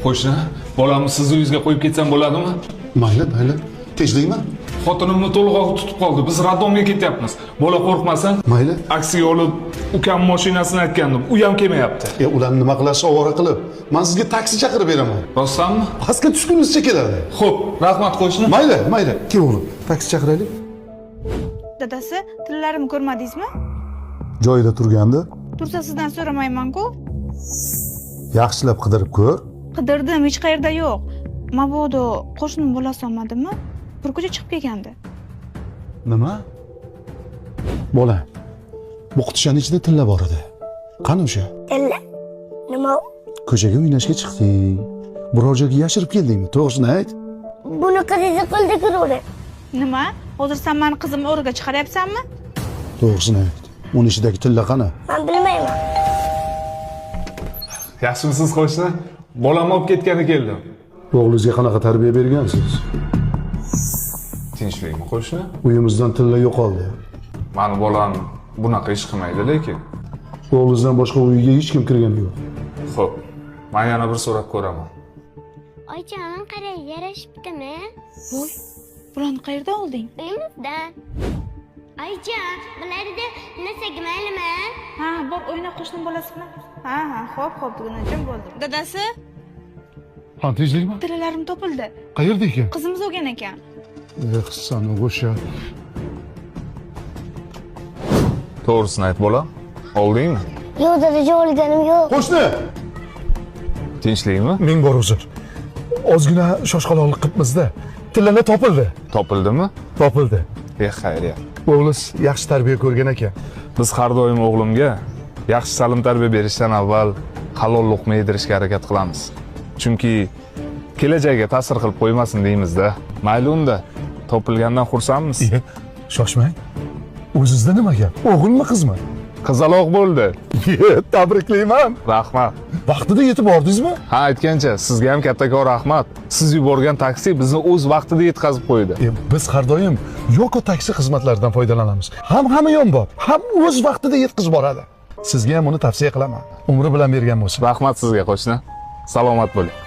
Qo'shni, bolamni sizni uyingizga qo'yib ketsam bo'ladimi? Mayli, mayli. Tinchlikmi? Xotinimni to'lg'oq tutib qoldi. Biz raddomga ketyapmiz. Bola qo'rqmasa, Mayli. aksiga olib, ukam mashinasini aytgandim. U ham kelmayapti. Ular nima qilasiz ovora qilib? Men sizga taksi chaqirib beraman. Rostdanmi? Pastga tushgunizcha keladi. Xo'p, rahmat qo'shni. Mayli, mayli. Kel o'g'lim, taksi chaqiraylik. Dadasi, tillarimni ko'rmadingizmi? Joyida turgandi. Tursa sizdan so'ramayman-ku. Yaxshilab qidirib ko'r. Qidirdim, hech qayerda yo'q. Mabodo qo'shnim bolasi olmadimi? Bir ko'cha chiqib kelgandi. Nima? Bola. Bu qutishani ichida tilla bor edi. Qani o'sha? Tilla? Nima? Ko'chaga o'ynashga chiqding. Biror joyga yashirib keldingmi? To'g'risini ayt. Buni qizingiz qildi ko'radi. Nima? Hozir sen meni qizimni o'rniga chiqaryapsanmi? To'g'risini ayt. Uni ichidagi tilla qani? Men bilmayman. Yaxshimisiz qo'shni? Bolamni olib ketgani keldim. O'g'lingizga qanaqa tarbiya bergansiz? Tinchlikmi qo'shni? Uyimizdan tilla yo'qoldi. Mani bolam bunaqa ish qilmaydi lekin. O'g'lingizdan boshqa uyga hech kim kirgani yo'q. Xo'p, men yana bir so'rab ko'raman. Oyjon, qarang, yarashibdimi? Voy, bularni qayerdan olding? Uyimizdan. Oyjon, bularda nasaga maylimi? Ha, bor o'yna qo'shnim bolasi bilan. Ha, xo'p, deganachim bo'ldim. Dadasi, Ha, tinchlikmi? tillalarim topildi. Qayerda ekan? Qizimiz olgan ekan. Sana o'sha. To'g'risini ayt bolam. Oldingmi? Yo'q, dadajon, olganim yo'q. Qo'shni! Tinchlikmi? Ming bor uzr. Ozgina shoshqaloqlik qilibmiz-da. Tillalar topildi. Topildimi? Topildi. Xayriyat. O'g'liz yaxshi tarbiya ko'rgan ekan. Biz har doim o'g'limga yaxshi ta'lim tarbiya berishdan avval halol luqma yedirishga harakat qilamiz. Chunki kelajagiga ta'sir qilib qo'ymasin deymiz-da. Mayli unda, topilgandan xursandmiz. Shoshmang. O'zingizda nima gap? O'g'ilmi, qizmi? Qizaloq bo'ldi. Tabriklayman. Rahmat. Vaqtida yetib bordingizmi? Ha, aytgancha, sizga ham kattakon rahmat. Siz yuborgan taksi bizni o'z vaqtida yetkazib qo'ydi. Biz har doim Yoko taksi xizmatlaridan foydalanamiz. Hamma yon bor. Ham o'z vaqtida yetkazib boradi. Sizga ham uni tavsiya qilaman. Umri bilan bergan bo'lsin. Rahmat sizga qo'shni. Salomat bo'ling.